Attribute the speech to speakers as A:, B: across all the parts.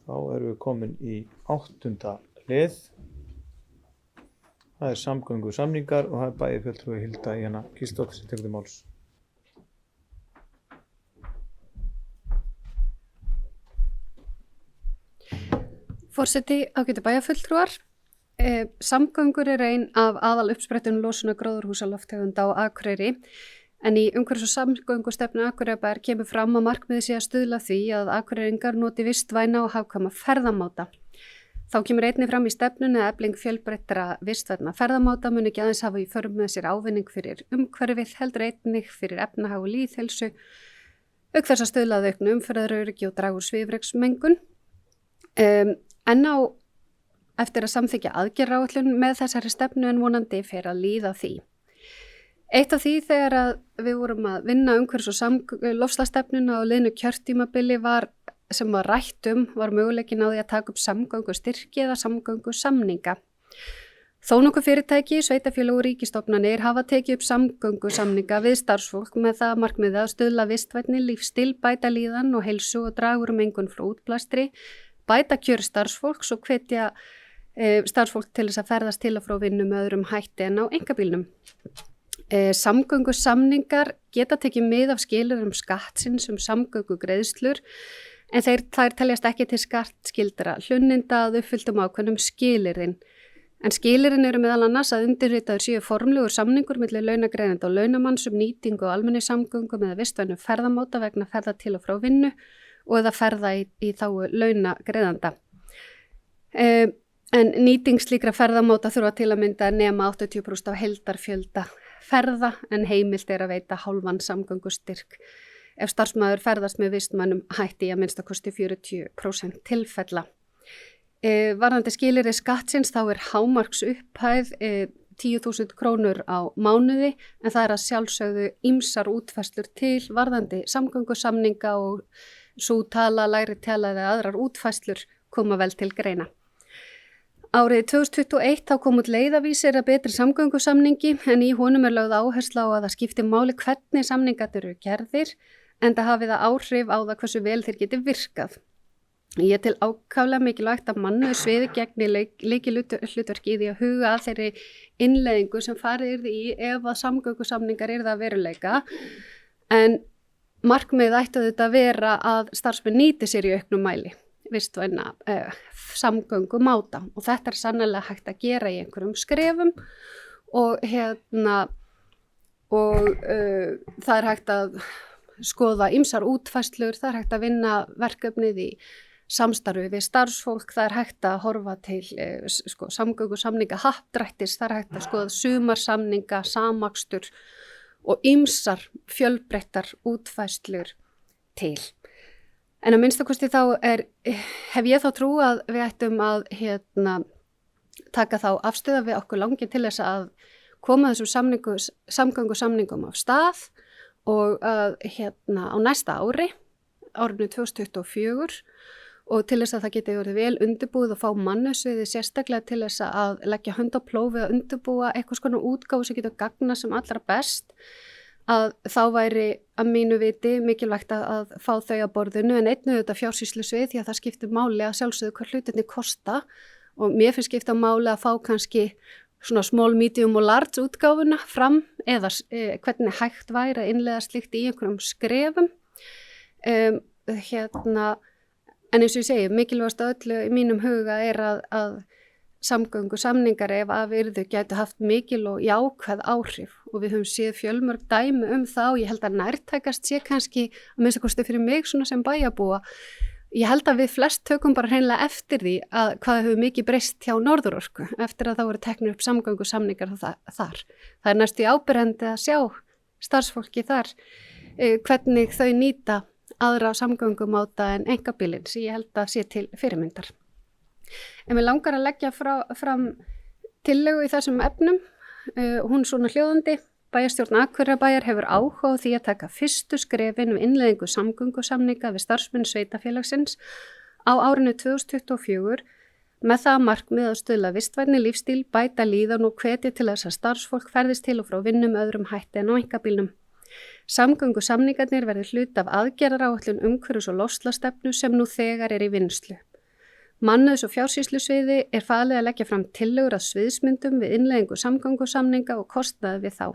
A: Þá erum við komin í 8. lið. Það samgöngusamningar og það bæjarfulltrúi Hilda Jana Gísladóttir sem tekur til máls.
B: Forseti, ágætu bæjarfulltrúar. Samgöngur ein af aðal uppsprettum losunar gróðurhúsalofttegunda á Akureyri. En í umhverfis- og samgöngustefnu Akureyrarbæjar kemur fram að markmiðið sé að stuðla því að Akureyringar noti vistvæna og hagkvæma ferðamáta. Þá kemur einnig fram í stefnunni að efling fjölbreyttra vistvænna ferðamáta muni ekki aðeins hafa í för með sér ávinning fyrir umhverfið, heldur einnig fyrir efnahag og lýðheilsu, auk þess að stuðla að auknu umferðaröryggi og draga úr svifryksmengun. En á eftir að samþykkja aðgerðaáætlun með þessari stefnu en vonandi fer að líða því. Eitt af því þegar að við vorum að vinna umhverfis- og loftslagsstefnuna á liðnu kjörtímabili sem var rætt var möguleikin á því að taka upp samgöngustyrki eða samgöngusamninga. Þó nokkuð fyrirtæki, sveitarfélög og ríkisstofnanir hafa tekið upp samgöngusamninga við starfsfólk með það markmiði að stuðla vistvænni lífsstíl, bæta líðan og heilsu og draga úr mengun frá útblæstri, bæta kjör starfsfólks og hvetja starfsfólk til þess að ferðast til og frá vinnu með öðrum hætti en á einkabílnum. Samgöngusamningar geta tekið mið af skilyrðum skattsins samgöngugreiðslur en þær teljast ekki til skattskyldra hlunninda að uppfylltum ákveðnum skilyrðin. En skilyrðin eru meðal annars að undirritaður séu formlegur samningur milli launagreiðanda og launamanns nýtingu og almenningssamgöngum eða vistvænu ferðamáta vegna ferða til og frá vinnu og eða ferða í þágu launagreiðanda. En nýting slíkra ferðamáta þurfa til að mynda að nema 80% af heildarfjölda ferða en heimilt að veita hálfan samgöngustyrk ef starfsmaður ferðast með vistmannum hætti að minnsta kosti 40% tilfella. Varðandi skilyrði skattsins þá hámarks upphæð 10.000 krónur á mánuði en það að sjálfsögðu ýmsar útfærslur til varðandi samgöngusamninga og svo tala, lægri tala eða aðrar útfærslur koma vel til greina. Árið 2021 þá kom út leiðavísir að betri samgöngusamningi en í honum lögð áhersla á að það skipti máli hvernig samningar eru gerðir en það hafi það áhrif á það hversu vel þeir geti virkað. Ég til ákaflega mikilvægt að mannauður sviði gegni lykilhlutverki í því að huga að þeirri innleiðingu sem farið yrði í ef að samgöngusamningar yrði að veruleika en markmið ætti þetta að vera að starfsmenn nýti sér í auknum mæli vistvæna samgöngumáta og þetta sannarlega hægt að gera í einhverjum skrefum og það hægt að skoða ýmsar útfærslur, það hægt að vinna verkefnið í samstarfi við starfsfólk, það hægt að horfa til samgöngusamninga happdrættis, það hægt að skoða sumarsamninga, samakstur og ýmsar fjölbreyttar útfærslur til. En að minnstakosti þá hef ég þá trú að við ættum að taka þá afstöðu við okkur langið til þess að koma þessum samgöngusamningum af stað og að á næsta árinu 2024 og til þess að það geti verið vel undirbúið og fá mannauðsviði sérstaklega til þess að leggja hönd á plóg við að undirbúa eitthvað svona útgáfu sem getur gagna sem allra best að þá væri að mínu viti mikilvægt að fá þau að borðinu en einnig þetta fjársýslusvið því að það skiptir máli að sjálfsögðu hvað hlutinni kosta og mér finnst skipta máli að fá kannski svona small, medium og large útgáfuna fram eða hvernig hægt væri að innleiða slíkt í einhverjum skrefum. En eins og ég segi, mikilvægast öllu í mínum huga að samgöngusamningar ef að yrðu gætu haft mikil og jákvæð áhrif og við höfum séð fjölmörg dæmi það og ég held að nærtækast sé kannski að minnsta kosti fyrir mig svona sem bæjarbúa. Ég held að við flest tökum bara hreinlega eftir því að hvað hefur mikið breyst hjá Norðurorku eftir að þá voru teknir upp samgöngusamningar þar. Það er næstu áberandi að sjá starfsfólki þar hvernig þau nýta aðra samgöngumáta en einkabílinn sem ég held að sé til fyrirmyndar. En við langar að leggja fram tillögu í þessum efnum, hún svona hljóðandi. Bæjarstjórn Akureyrarbæjar hefur áhuga á því að taka fyrstu skrefin innleiðingu samgöngusamninga við starfsmenn sveitarfélagsins á árinu 2024 með það markmið að stuðla vistvænni lífsstíl, bæta líðan og hvetja til þess að starfsfólk ferðist til og frá vinnu með öðrum hætti en á einkabílnum. Samgöngusamningarnir verði hluti af aðgerðaráætlun umhverfis- og loftslagsstefnu sem nú þegar í vinnslu. Mannauðs- og fjársýslusviði er falið að leggja fram tillögur að sviðsmyndum við innleiðingu samgöngusamninga og kostnaði við þá.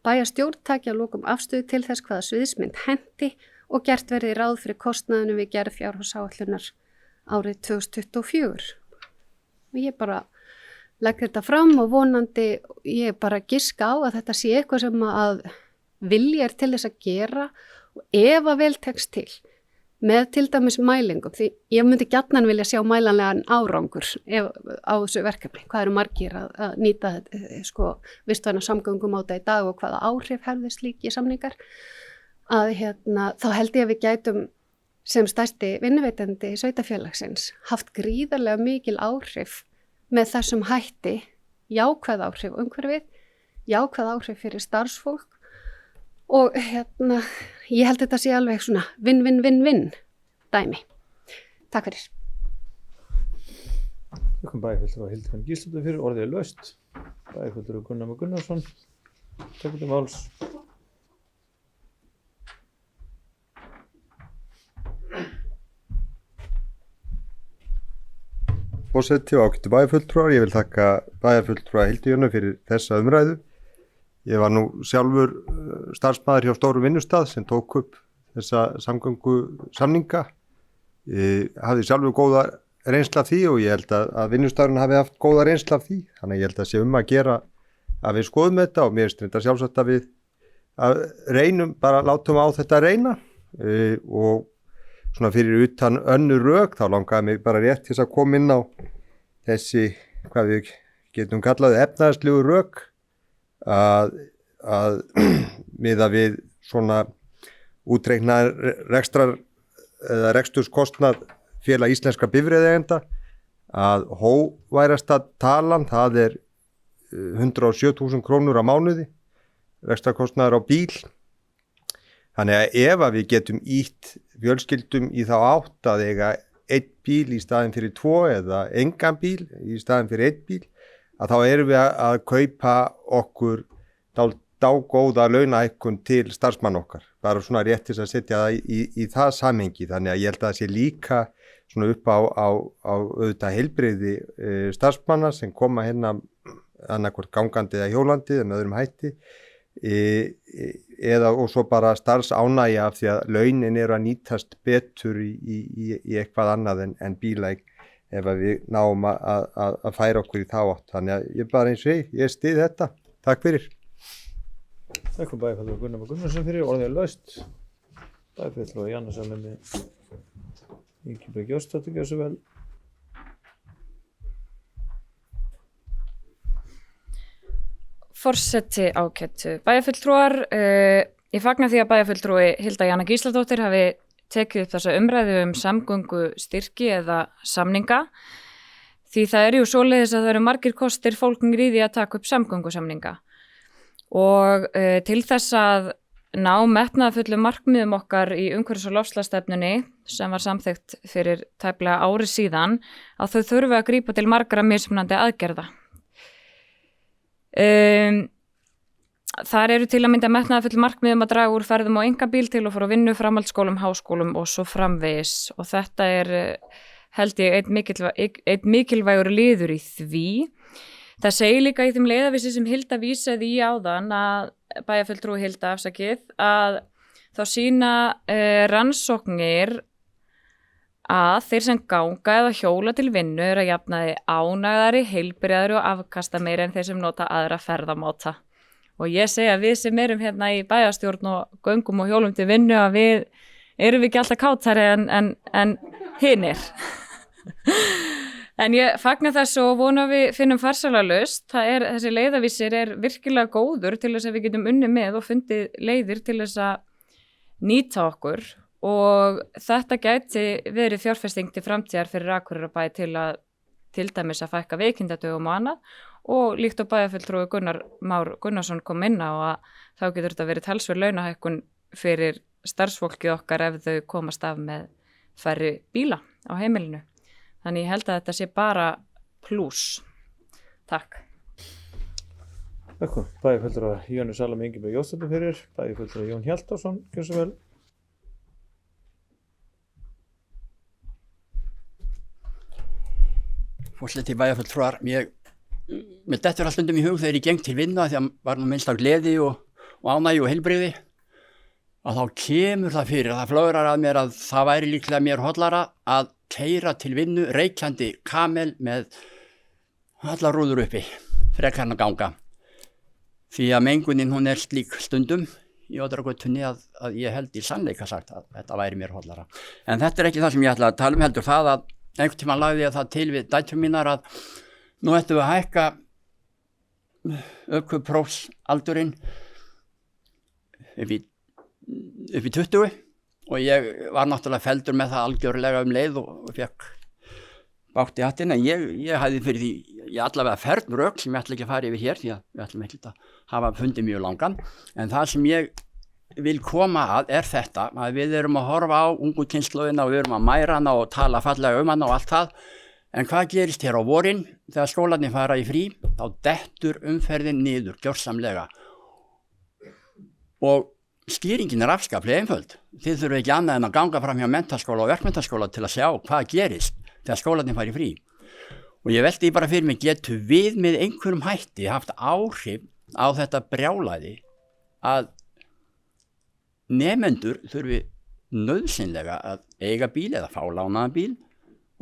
B: Bæjarstjórn taki að lokum afstöðu til þess hvaða sviðsmynd henti og gert verði ráð fyrir kostnaðinu við gerð fjárhagsáætlunar árið 2024. Og ég bara legg þetta fram og vonandi ég bara giska á að þetta sé eitthvað sem að vilja er til þess að gera og ef að vel tekst til með til dæmis mælingum, því ég myndi gjarnan vilja sjá mælanlegan árangur á þessu verkefni, hvað eru margir að nýta vistvæna samgöngumáta í dag og hvaða áhrif hefði slíki samningar, að þá held ég að við gætum sem stærsti vinnuveitandi sveitarfélagsins haft gríðarlega mikil áhrif með þessum hætti, jákvæð áhrif á umhverfið, jákvæð áhrif fyrir starfsfólk og ég held þetta sé alveg svona vinn dæmi. Takk fyrir.
A: Þakkum bæjarfulltrúa Hildifunni Gísladóttur fyrir orðið laust. Bæjarfulltrúa Gunnar M. Gunnarsson tekur til máls.
C: Forseti og ágætu bæjarfulltrúar, ég vil þakka bæjarfulltrúa Hildifunni fyrir þessa umræðu. Ég var nú sjálfur starfsmaður hjá stórum vinnustað sem tók upp þessa samgöngusamninga. Ég hafði sjálfur góða reynsla af því og ég held að vinnustaðurinn hafi haft góða reynsla af því. Þannig ég held að sé að gera að við skoðum þetta og mér finnst þetta sjálfsagt að við reynum, bara látum á þetta reyna og svona fyrir utan önnur rök þá langaði mig bara rétt til að koma inn á þessi, hvað við getum kallað efnahagslegu rök að miða við svona útreiknaðar reksturskostnað félag íslenskra bifreiðeigenda að hóværasta talan það er 107.000 krónur á mánuði rekstrarkostnaður á bíl. Þannig að ef að við getum ýtt fjölskyldum í þá átt að eiga einn bíl í staðin fyrir 2 eða engan bíl í staðin fyrir einn bíl að þá erum við að kaupa okkur dágóða launahækkun til starfsmann okkar. Bara svona rétt til að setja það í það samhengi. Þannig að ég held að það sé líka svona upp á auðvitað heilbrigði starfsmanna sem koma hérna annarkvort gangandi eða hjólandi en öðrum hætti eða og svo bara starfsánægja af því að launin eru að nýtast betur í eitthvað annað en bílæg ef að við náum að færa okkur í þá átt. Þannig að ég bara eins og ég stið þetta. Takk fyrir.
A: Þakkum bæjarfulltrúa Gunnar M. Gunnarsson fyrir orðið laust. Bæjarfulltrúa Janna Salmi Ingibjörg Jónsdóttir, gjörðu svo vel.
D: Forseti ágætu bæjarfulltrúar, ég fagna því að bæjarfulltrúi Hilda Jana Gísladóttir hafi tekið upp þessa umræðu samgöngustyrki eða samninga því það er svoleiðis að það eru margir kostir fólknir í því að taka upp samgöngusamninga og til þess að ná metnaðarfullu markmiðum okkar í umhverfis- og loftslagsstefnunni sem var samþykkt fyrir tæplega ári síðan að þau þurfi að grípa til margra mismunandi aðgerða. Þar eru til að mynda metnaðarfull markmiðum að draga úr ferðum á einkabíl til og frá vinnu, framhaldsskólum, háskólum og svo framvegis og þetta held ég einn mikilvægur liður í því. Það segir líka í þeim leiðarvísi sem Hilda vísaði í áðan að bæjarfulltrúi Hilda að þá sýna rannsóknir að þeir sem ganga eða hjóla til vinnu eru að jafnaði ánægðari, heilbrigðari og afkasta meira en þeir sem nota aðra ferðamáta. Og ég segi að við sem erum hérna í bæjarstjórn og göngum og hjólum til vinnu að við erum ekki alltaf kátari en hinir. En ég fagna þess og vona við finnum farsæla lausn. Þessi leiðarvísir virkilega góður til þess að við getum unnið með og fundið leiðir til þess að nýta okkur og þetta gæti verið fjárfesting til framtíðar fyrir Akureyrarbæ til dæmis að fækka veikindadögum og annað og líkt og bæjarfulltrúi Gunnar Már Gunnarsson kom inn á að þá getur þetta verið talsverð launahækkun fyrir starfsfólkið okkar ef þau komast af með færri bíla á heimilinu. Þannig ég held að þetta sé bara plús. Takk.
A: Þakkum bæjarfulltrúa Janna Salmi Ingibjörg Jónsdóttir fyrir, bæjarfulltrúa Jón Hjaltason, gjörðu svo vel.
E: Forseti bæjarfulltrúar, mér dettur allt stundum í hug þegar ég geng til vinnu því að var nú minnst á gleði og ánægju og heilbrigði að þá kemur það fyrir, það flögrar að mér að það væri líklega mér hollara að keyra til vinnu reykjandi kamel með allar rúður uppi, frekar en að ganga. Því að mengunin hún slík stundum í Oddragötunni að ég held í sannleika sagt að þetta væri mér hollara. En þetta ekki það sem ég ætla að tala heldur það að einhvern tímann lagði ég það til við dætur mínar að nú ættum við að hækka ökuprófsaldurinn upp í 20 og ég var náttúrulega felldur með það algjörlega leið og fekk bátt í hattinn en ég hafði fyrir því ég allavega fern rök sem ég ætla ekki að fara yfir hér því að við ætlum ekki að hafa fundið mjög langan en það sem ég vil koma að þetta að við erum að horfa á ungu kynslóðina og við erum að mæra hana og tala fallega hana og allt það en hvað gerist hér á vorin þegar skólarnir fara í frí þá dettur umferðin niður gjörsamlega og skýringin afskaplega einföld. Þið þurfum ekki annað en að ganga fram hjá menntaskóla og verkmenntaskóla til að sjá hvað gerist þegar skólarnir fara í frí. Og ég velti bara fyrir mig, getur við með einhverjum hætti haft áhrif á þetta brjálæði að nemendur þurfi nauðsynlega að eiga bíl eða fá lánaðan bíl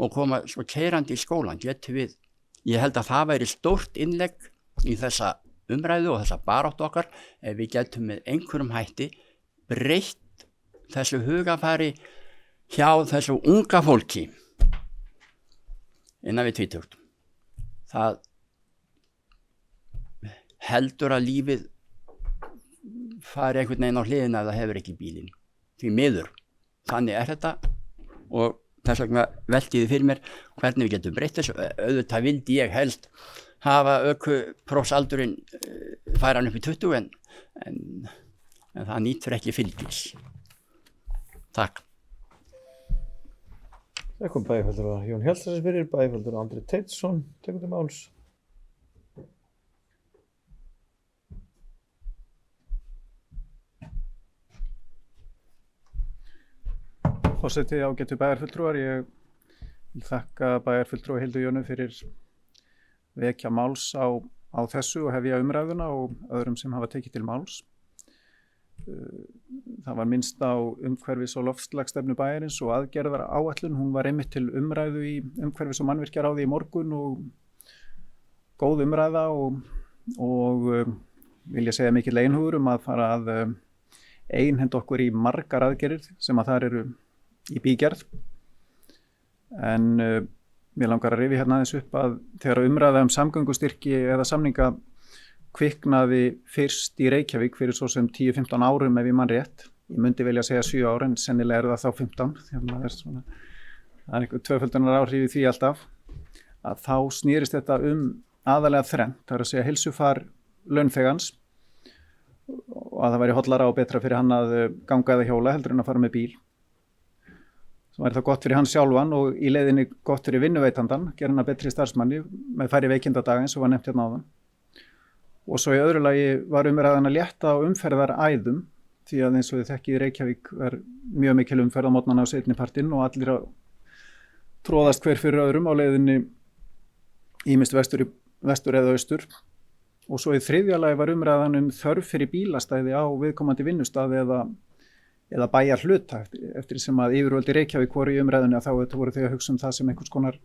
E: og koma svo keyrandi í skólan. Getur við, ég held að það væri stórt innlegg í þessa umræðu og þessa baráttu okkar ef við getum með einhverjum hætti breytt þessu hugafari hjá þessu unga fólki innan við 20. Það heldur að lífið fari einhvern veginn á hliðina ef það hefur ekki bílinn. Því miður. Þannig þetta og þess vegna velti ég fyrir mér hvernig við getum breytt þessu. Auðvitað vildi ég helst hafa ökuprófsaldurinn færa hann upp í 20 en það nýtur ekki fylgis. Takk.
A: Það kom bæjarfulltrúar Jón Hjaltason fyrir, bæjarfulltrúar Andri Teitsson, tekur til máls.
F: Forseti ágætu bæjarfulltrúar, ég vil þakka bæjarfulltrúa Hildu Jönu fyrir vekja máls á þessu og hefja umræðuna og öðrum sem hafa tekið til máls. Það var minnst á umhverfis- og loftslagsstefnu bæjarins og aðgerðar áætlun. Hún var einmitt til umræðu í umhverfis- og mannvirkjaráði í morgun og góð umræða og vil ég segja mikill einhugur að fara að einhenda okkur í margar aðgerðir sem að þar eru í bígerð. En mér langar að rifja hérna aðeins upp að þegar umræða samgöngustyrki eða samninga kviknaði fyrst í Reykjavík fyrir svo sem 10-15 árum ef ég man rétt. Ég myndi velja að segja 7 ár en sennilega er það þá 15. Það er einhver tvöföldunar áhrif í því alltaf. Að þá snýrist þetta aðalega þrennt. Það er að segja heilsufar launþegans og að það væri hollara og betra fyrir hann að ganga eða hjóla heldur en að fara með bíl. Svo væri það gott fyrir hann sjálfan og í leiðinni gott fyrir vinnuveitandan, gera hann að betri starfsmanni með færri veikindadaga eins og var nefnt hérna áðan. Og svo í öðru lagi var umræðan að létta á umferðaræðum því að eins og þið þekkið í Reykjavík er mjög mikil umferð á morgnana á seinni partinn og allir að tróðast hver fyrir öðrum á leiðinni ýmist vestur eða austur. Og svo í þriðja lagi var umræðan þörf fyrir bílastæði á viðkomandi vinnustaði eða bæjar hluta eftir sem að yfirvöld í Reykjavík voru í umræðunni að þá voru þau að hugsa það sem einhvers konar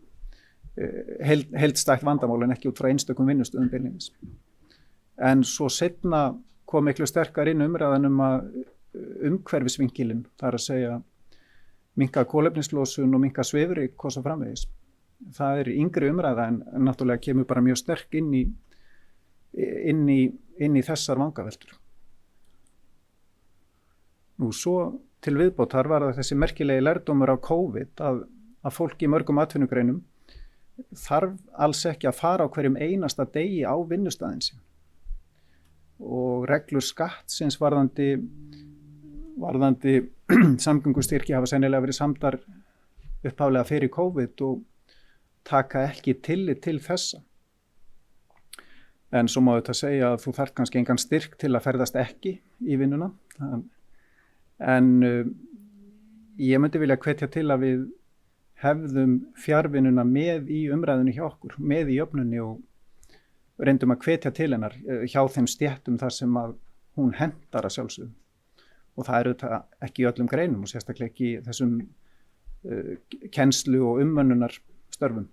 F: heildstætt vandamál en ekki út frá einstökum vinnustöðum beinlínis. En svo seinna kom miklu sterkar inn umræðan að umhverfisvinkilinn, það er að segja minnka kolefnislosun og minnka svifryk og svo framvegis. Það er yngri umræða en náttúrulega kemur bara mjög sterk inn í þessar vangaveltur. Nú svo til viðbótar var það þessi merkilegi lærdómur á COVID að fólk í mörgum atvinnugreinum þarf alls ekki að fara á hverjum einasta degi á vinnustaðinn sinn. Og reglur skattsins varðandi samgöngustyrki hafa sennilega verið samdar upphaflega fyrir COVID og taka ekki tillit til þessa. En svo má þetta segja að þú þarft kannski engan styrk til að ferðast ekki í vinnuna. En ég myndi vilja hvetja til að við hefðum fjarvinnuna með í umræðunni hjá okkur, með í jöfnunni og reyndum að hvetja til hennar hjá þeim stéttum þar sem að hún hentar að sjálfsögum. Og það er auðvitað ekki í öllum greinum og sérstaklega ekki í þessum kennslu og umönnunar störfum.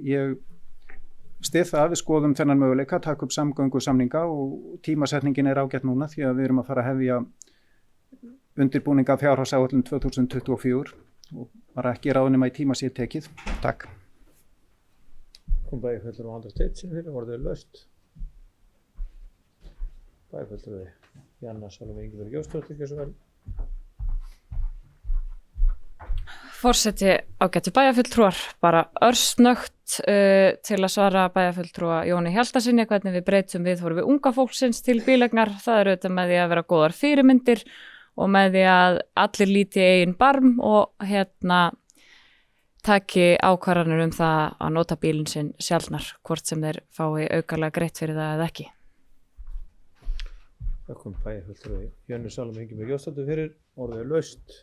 F: Ég styð það að við skoðum þennan möguleika, taka upp samgöngusamninga og tímasetningin er ágætt núna því að við erum að fara að hefja undirbúninga fjárhagsáætlun 2024 og bara ekki ráðnema í tíma sér tekið. Takk.
A: Kom bæjarfulltrúi og Andra Steinn fyrir, orðið laust. Bæjarfulltrúi Janna Salome Ingibjörg Jónsdóttir, ekki svo vel.
D: Forseti ágætu bæjarfulltrúar, bara örsnögt til að svara bæjarfulltrúa Jóni Hjaltasyni hvernig við breytum viðhorfi unga fólksins til bílegnar. Það er auðvitað með því að vera góðar fyrirmyndir og með því að allir líti eigin barm og taki ákvarðanir það að nota bílinn sinn sjaldnar, hvort sem þeir fái aukalega greitt fyrir það eða ekki.
A: Það kom bæjarfulltrúi Janna Salome Ingibjörg Jónsdóttir fyrir, orðið laust.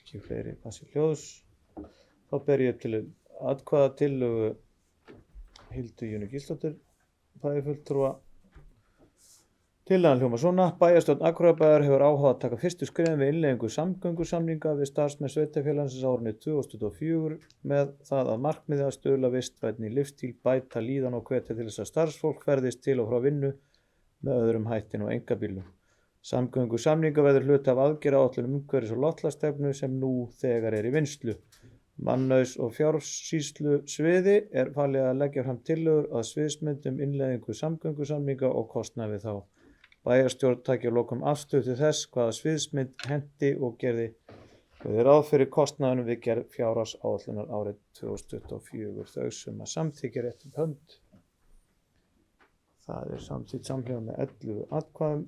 A: Ekki fleiri passi hljóðs. Þá ber ég til atkvæða tillögu Hildu Jönu Gísladóttur, bæjarfulltrúa. Tillagan hljómar svona: Bæjarstjórn Akureyrarbæjar hefur áhuga að taka fyrstu skrefin við innleiðingu samgöngusamninga við starfsmenn sveitarfélagsins árinu 2024 með það að markmiði að stuðla vistvænni lífstíl, bæta líðan og hvetja til þess að starfsfólk ferðist til og frá vinnu með öðrum hætti en á einkabílum. Samgöngusamninga verður hluti af aðgerðaáætlun umhverfis- og loftslagsstefnu sem nú þegar er í vinnslu. Mannauðs- og fjársýslu sviði er falið að leggja fram tillögur að sviðsmyndum innleiðingu samgöngusamninga og kostnaði við þá. Bæjarstjórn taki að lokum afstöðu til þess hvaða sviðsmynd henti og gerði ráð fyrir kostnaðinum við gerð fjárhagsáætlunar árið 2024. Þau sem að samþykkja rétt hönd. Það er samþykkt samhljóða með 11 atkvæðum.